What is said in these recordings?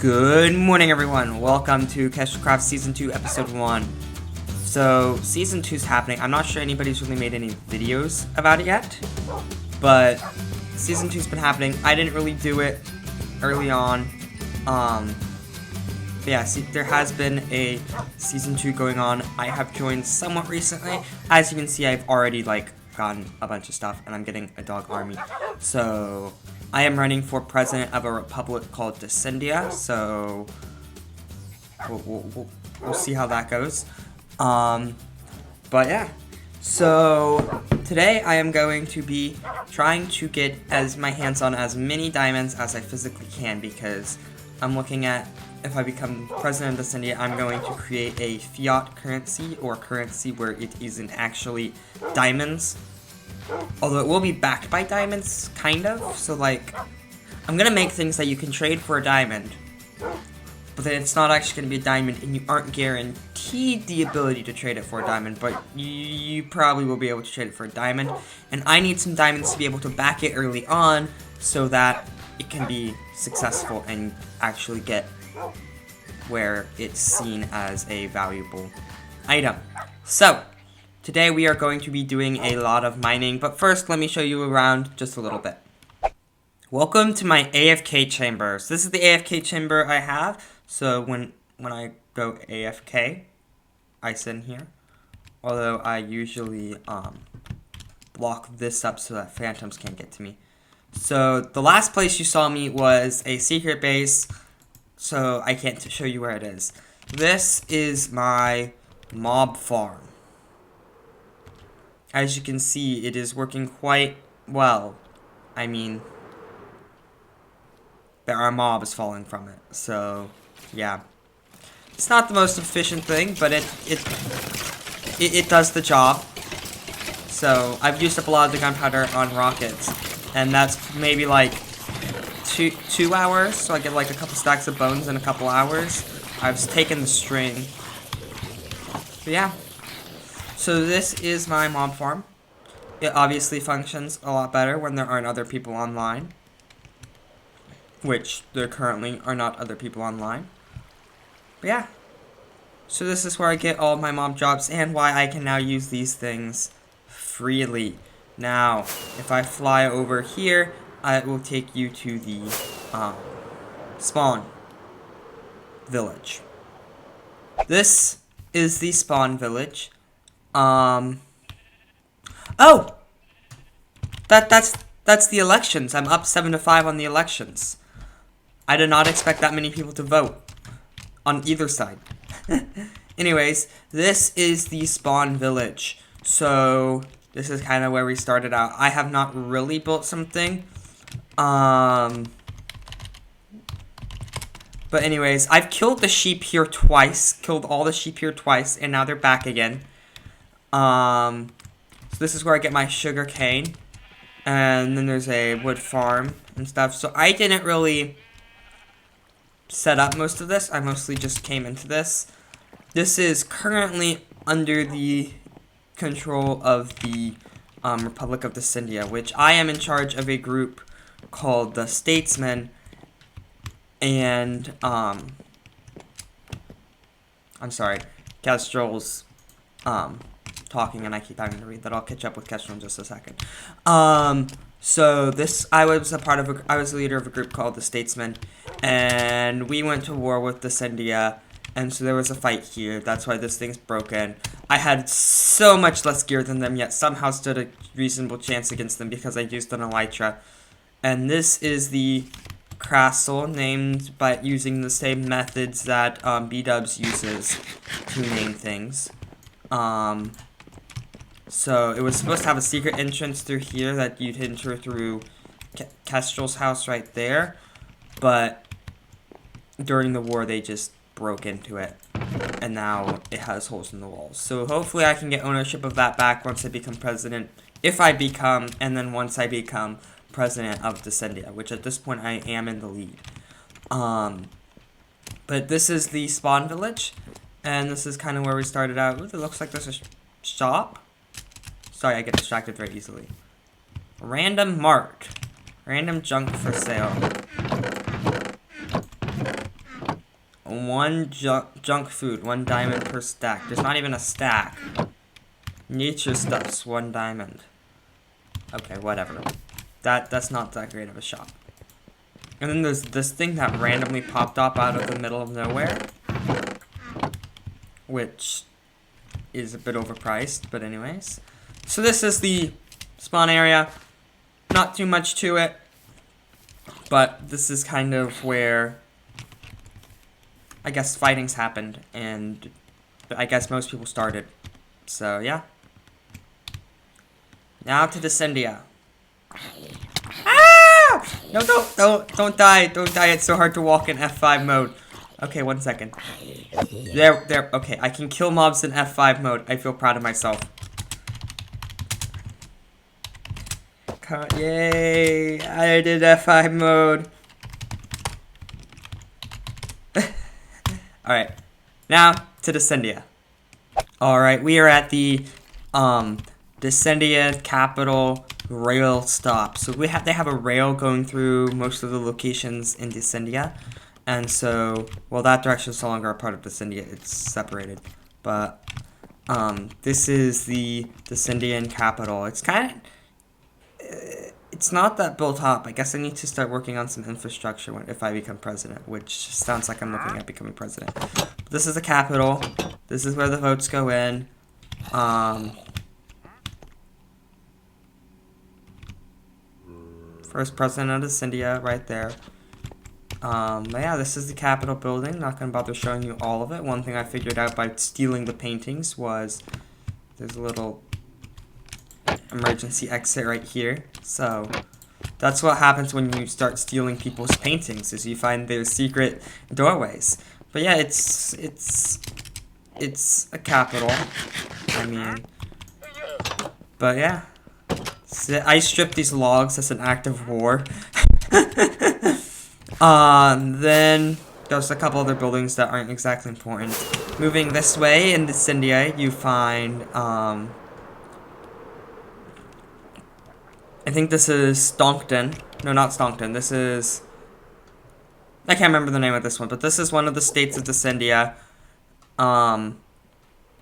Good morning, everyone. Welcome to KestrelCraft Season 2, Episode 1. So, Season 2 is happening. I'm not sure anybody's really made any videos about it yet, but Season 2's been happening. I didn't really do it early on. Yeah, see, there has been a Season 2 going on. I have joined somewhat recently. As you can see, I've already, gotten a bunch of stuff, and I'm getting a dog army. So, I am running for president of a republic called Descendia, so we'll see how that goes. But yeah, so today I am going to be trying to get my hands on as many diamonds as I physically can, because I'm looking at, if I become president of Descendia, I'm going to create a fiat currency, or currency where it isn't actually diamonds. Although it will be backed by diamonds, kind of. So, I'm gonna make things that you can trade for a diamond, but then it's not actually gonna be a diamond, and you aren't guaranteed the ability to trade it for a diamond, but you probably will be able to trade it for a diamond. And I need some diamonds to be able to back it early on, so that it can be successful and actually get where it's seen as a valuable item. So, today we are going to be doing a lot of mining, but first let me show you around just a little bit. Welcome to my AFK chambers. This is the AFK chamber I have, so when I go AFK, I sit in here. Although I usually block this up so that phantoms can't get to me. So the last place you saw me was a secret base, so I can't show you where it is. This is my mob farm. As you can see, it is working quite well. I mean, there are mobs falling from it, so yeah. It's not the most efficient thing, but it does the job. So I've used up a lot of the gunpowder on rockets, and that's maybe two hours. So I get a couple stacks of bones in a couple hours. I've taken the string. But yeah. So this is my mob farm. It obviously functions a lot better when there aren't other people online. Which there currently are not other people online. But yeah. So this is where I get all of my mob jobs and why I can now use these things freely. Now, if I fly over here, I will take you to the spawn village. This is the spawn village. Oh! That's the elections. I'm up 7-5 on the elections. I did not expect that many people to vote on either side. Anyways, this is the spawn village. So, this is kind of where we started out. I have not really built something. But anyways, I've killed the sheep here twice. Killed all the sheep here twice, and now they're back again. So this is where I get my sugar cane, and then there's a wood farm and stuff. So I didn't really set up most of this. I mostly just came into this. This is currently under the control of the Republic of Descendia, which I am in charge of a group called the Statesmen, and I'm sorry, Kestrel's talking, and I keep having to read that. I'll catch up with Kestrel in just a second. So this, I was the leader of a group called the Statesmen, and we went to war with Descendia, and so there was a fight here. That's why this thing's broken. I had so much less gear than them, yet somehow stood a reasonable chance against them because I used an elytra. And this is the castle, named by using the same methods that B-Dubs uses to name things. So it was supposed to have a secret entrance through here that you'd enter through Kestrel's house right there, but during the war they just broke into it, and now it has holes in the walls. So hopefully I can get ownership of that back once I become president, if I become, and then once I become president of Descendia, which at this point I am in the lead. But this is the spawn village, and this is kind of where we started out. Ooh, it looks like there's a shop. Sorry, I get distracted very easily. Random mart. Random junk for sale. one junk food, 1 diamond per stack. There's not even a stack. Nature stuffs, 1 diamond. Okay, whatever. That's not that great of a shop. And then there's this thing that randomly popped up out of the middle of nowhere, which is a bit overpriced, but anyways. So this is the spawn area. Not too much to it, but this is kind of where I guess fighting's happened, and I guess most people started. So yeah. Now to Descendia. Ah! No, don't die. Don't die. It's so hard to walk in F5 mode. Okay, 1 second. There. Okay, I can kill mobs in F5 mode. I feel proud of myself. Yay! I did F5 mode. Alright. Now to Descendia. Alright, we are at the Descendia capital rail stop. So they have a rail going through most of the locations in Descendia. And so, well, that direction is no longer a part of Descendia. It's separated. But this is the Descendian capital. It's kind of, it's not that built up. I guess I need to start working on some infrastructure if I become president, which sounds like I'm looking at becoming president. But this is the capital. This is where the votes go in. First president of Descendia, right there. But yeah, this is the Capitol building. Not gonna bother showing you all of it. One thing I figured out by stealing the paintings was there's a little emergency exit right here. So that's what happens when you start stealing people's paintings, is you find their secret doorways. But yeah, it's a capital. I mean, but yeah. So I stripped these logs as an act of war. Then there's a couple other buildings that aren't exactly important. Moving this way in Descendia, you find, I think this is Stonkton. No, not Stonkton. This is, I can't remember the name of this one, but this is one of the states of Descendia. Again,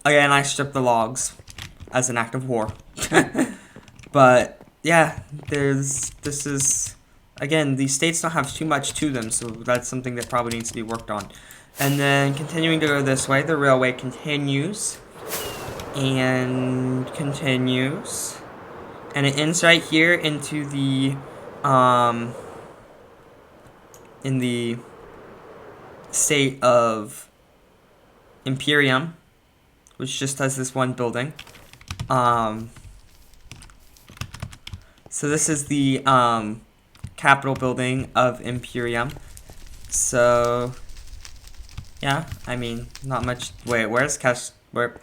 I stripped the logs as an act of war. But yeah, this is, again, these states don't have too much to them, so that's something that probably needs to be worked on. And then continuing to go this way, the railway continues and continues, and it ends right here into the in the state of Imperium, which just has this one building. So this is the Capitol building of Imperium. So yeah, I mean, not much. Wait, where's Cash? Where?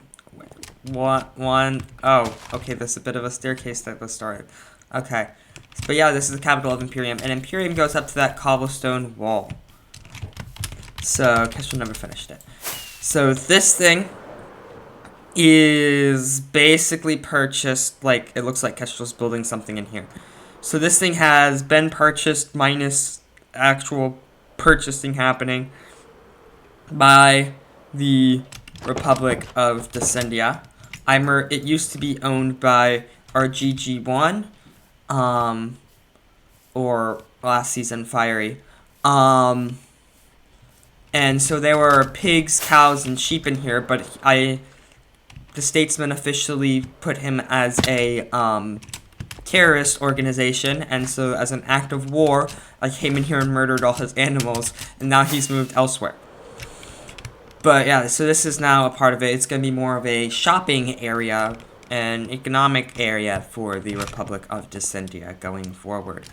One. Oh, okay. There's a bit of a staircase that was started. Okay, but yeah, this is the capital of Imperium, and Imperium goes up to that cobblestone wall. So Kestrel never finished it. So this thing is basically purchased, like, it looks like Kestrel's building something in here. So this thing has been purchased minus actual purchasing happening by the Republic of Descendia. It used to be owned by RGG1, or last season Fiery. And so there were pigs, cows, and sheep in here, but the statesman officially put him as a terrorist organization, and so as an act of war, I came in here and murdered all his animals, and now he's moved elsewhere. But yeah, so this is now a part of it. It's going to be more of a shopping area, an economic area for the Republic of Descendia going forward.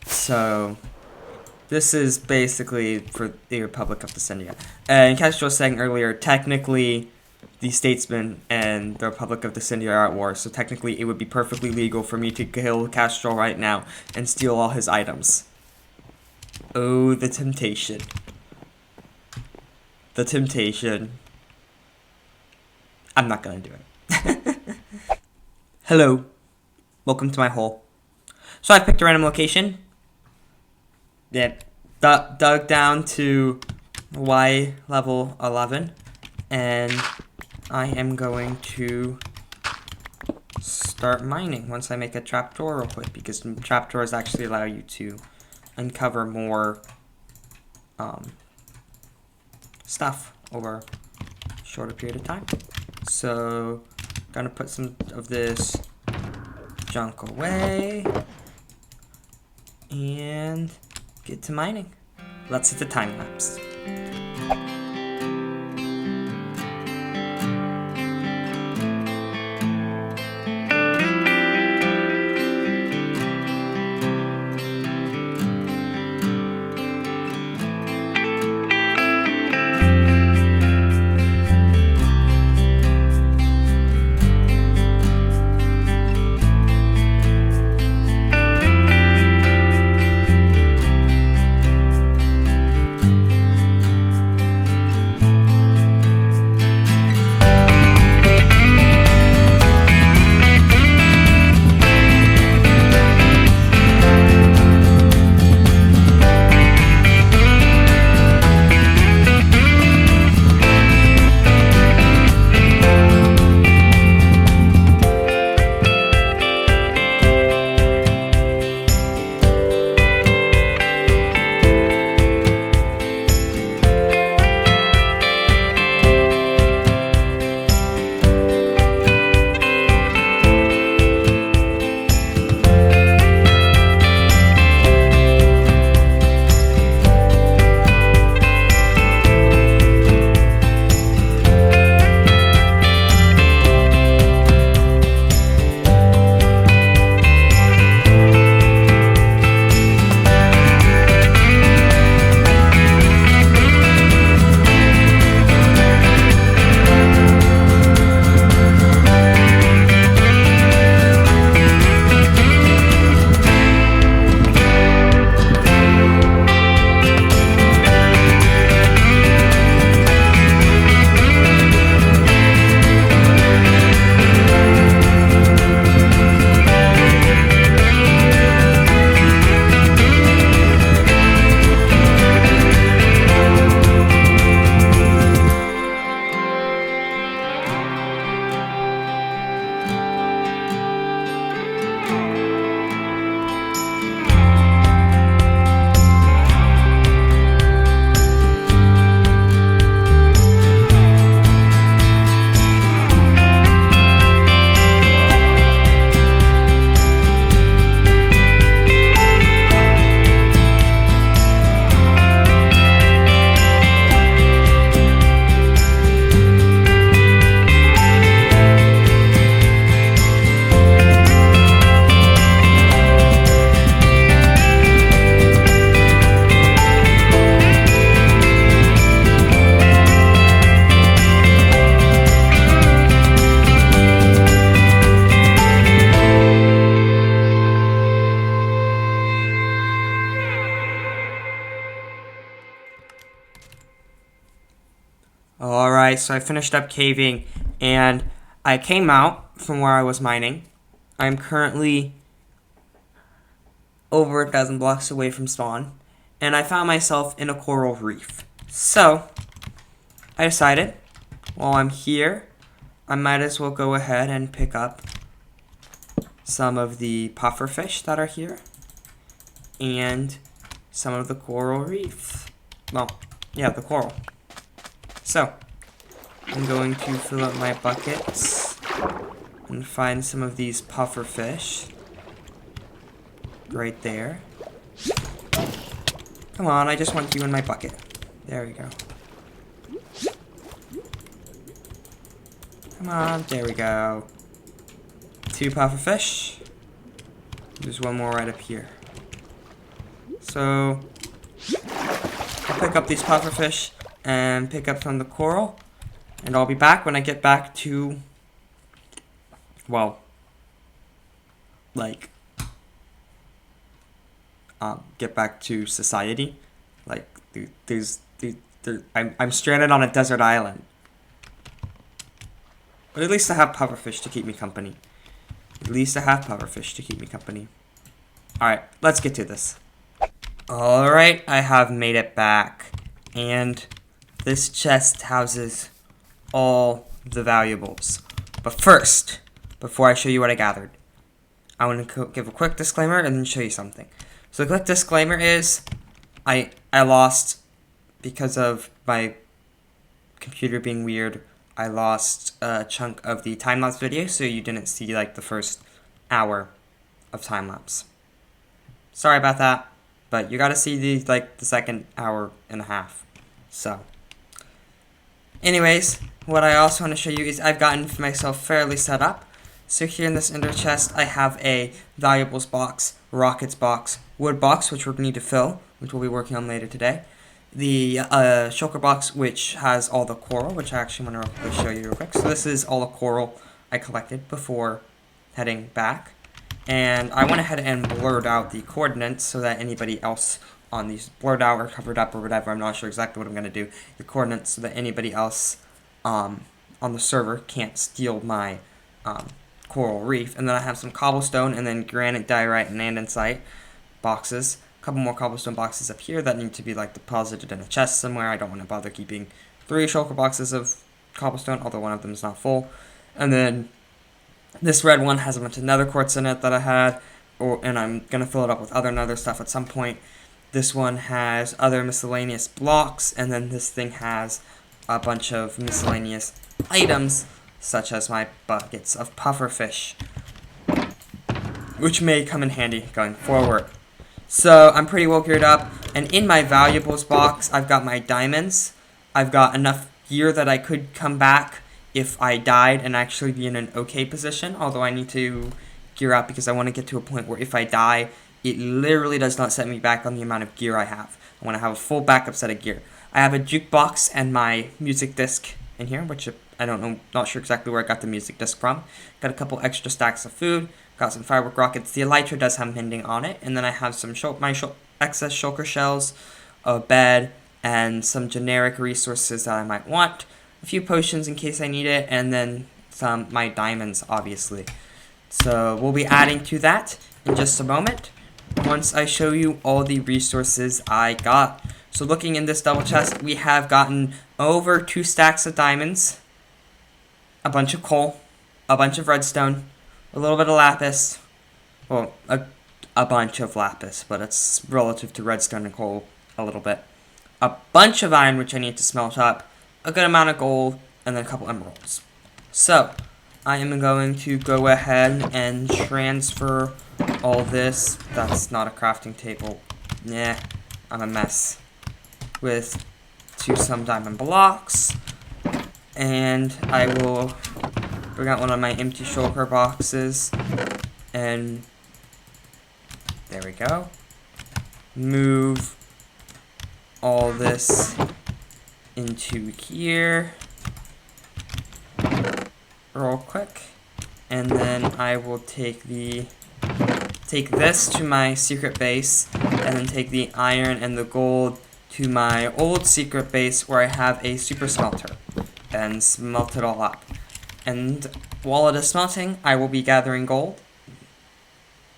So this is basically for the Republic of Descendia. And Kestrel was saying earlier, technically, the statesmen and the Republic of Descendia are at war, so technically it would be perfectly legal for me to kill Kestrel right now and steal all his items. Oh, the temptation. The temptation. I'm not gonna do it. Hello. Welcome to my hole. So I picked a random location. That dug down to Y level 11, and I am going to start mining once I make a trapdoor real quick, because trapdoors actually allow you to uncover more stuff over a shorter period of time. So gonna put some of this junk away and get to mining. Let's hit the time lapse. Alright, so I finished up caving, and I came out from where I was mining. I'm currently over 1,000 blocks away from spawn, and I found myself in a coral reef. So, I decided, while I'm here, I might as well go ahead and pick up some of the pufferfish that are here, and some of the coral reef. Well, yeah, the coral. So, I'm going to fill up my buckets and find some of these pufferfish right there. Come on, I just want you in my bucket. There we go. Come on, there we go. 2 pufferfish. There's one more right up here. So, I'll pick up these pufferfish and pick up some of the coral, and I'll be back when I get back to, well, like, get back to society. Like, I'm stranded on a desert island. But at least I have pufferfish to keep me company. At least I have pufferfish to keep me company. Alright, let's get to this. Alright, I have made it back. And this chest houses all the valuables. But first, before I show you what I gathered, I want to give a quick disclaimer and then show you something. So the quick disclaimer is, I lost, because of my computer being weird, I lost a chunk of the time-lapse video, so you didn't see like the first hour of time-lapse. Sorry about that, but you gotta see the second hour and a half. So, anyways, what I also want to show you is I've gotten myself fairly set up. So here in this ender chest, I have a valuables box, rockets box, wood box, which we're going to need to fill, which we'll be working on later today. The shulker box, which has all the coral, which I actually want to show you real quick. So this is all the coral I collected before heading back. And I went ahead and blurred out the coordinates so that anybody else on these, blurred out or covered up or whatever, I'm not sure exactly what I'm going to do, the coordinates so that anybody else on the server can't steal my coral reef. And then I have some cobblestone and then granite, diorite, and andesite boxes. A couple more cobblestone boxes up here that need to be like deposited in a chest somewhere. I don't want to bother keeping 3 shulker boxes of cobblestone, although one of them is not full. And then this red one has a bunch of nether quartz in it that I had, and I'm going to fill it up with other nether stuff at some point. This one has other miscellaneous blocks, and then this thing has a bunch of miscellaneous items, such as my buckets of pufferfish, which may come in handy going forward. So I'm pretty well geared up, and in my valuables box, I've got my diamonds. I've got enough gear that I could come back if I died and actually be in an okay position, although I need to gear up because I want to get to a point where if I die, it literally does not set me back on the amount of gear I have. I want to have a full backup set of gear. I have a jukebox and my music disc in here, which I don't know, not sure exactly where I got the music disc from. Got a couple extra stacks of food, got some firework rockets. The elytra does have mending on it, and then I have some excess shulker shells, a bed, and some generic resources that I might want. A few potions in case I need it, and then my diamonds, obviously. So we'll be adding to that in just a moment, once I show you all the resources I got. So looking in this double chest, we have gotten over 2 stacks of diamonds, a bunch of coal, a bunch of redstone, a little bit of lapis, well, a bunch of lapis, but it's relative to redstone and coal a little bit, a bunch of iron, which I need to smelt up, a good amount of gold, and then a couple emeralds. So, I am going to go ahead and transfer all this. That's not a crafting table. Nah, I'm a mess. To some diamond blocks. And I will bring out one of my empty shulker boxes. And there we go. Move all this into here real quick, and then I will take this to my secret base, and then take the iron and the gold to my old secret base where I have a super smelter, and smelt it all up. And while it is smelting, I will be gathering gold.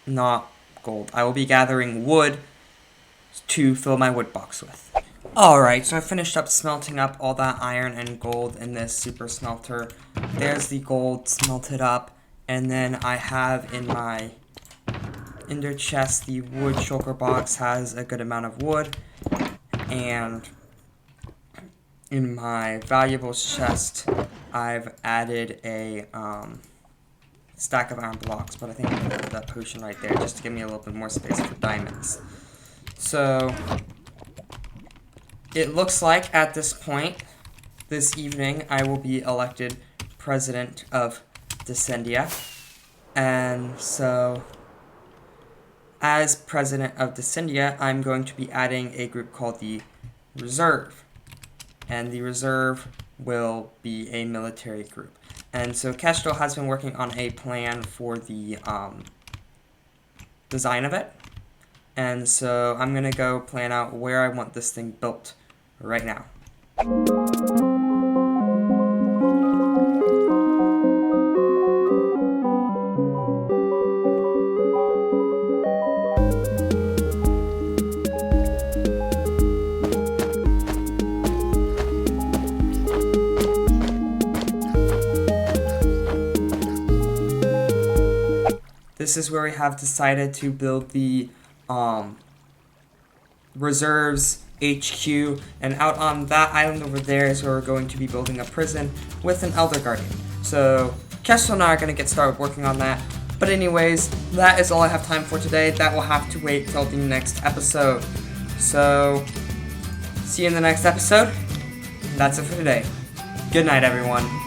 Not gold. I will be gathering wood to fill my wood box with. Alright, so I finished up smelting up all that iron and gold in this super smelter. There's the gold smelted up, and then I have in my ender chest, the wood shulker box has a good amount of wood, and in my valuables chest, I've added a stack of iron blocks, but I think I'm going to put that potion right there just to give me a little bit more space for diamonds. So it looks like at this point, this evening, I will be elected president of Descendia. And so, as president of Descendia, I'm going to be adding a group called the Reserve. And the Reserve will be a military group. And so Kestrel has been working on a plan for the design of it. And so I'm going to go plan out where I want this thing built right now. this is where we have decided to build the reserves HQ, and out on that island over there is where we're going to be building a prison with an Elder Guardian. So Kestrel and I are going to get started working on that. But anyways, that is all I have time for today. That will have to wait till the next episode. So, see you in the next episode. That's it for today. Good night, everyone.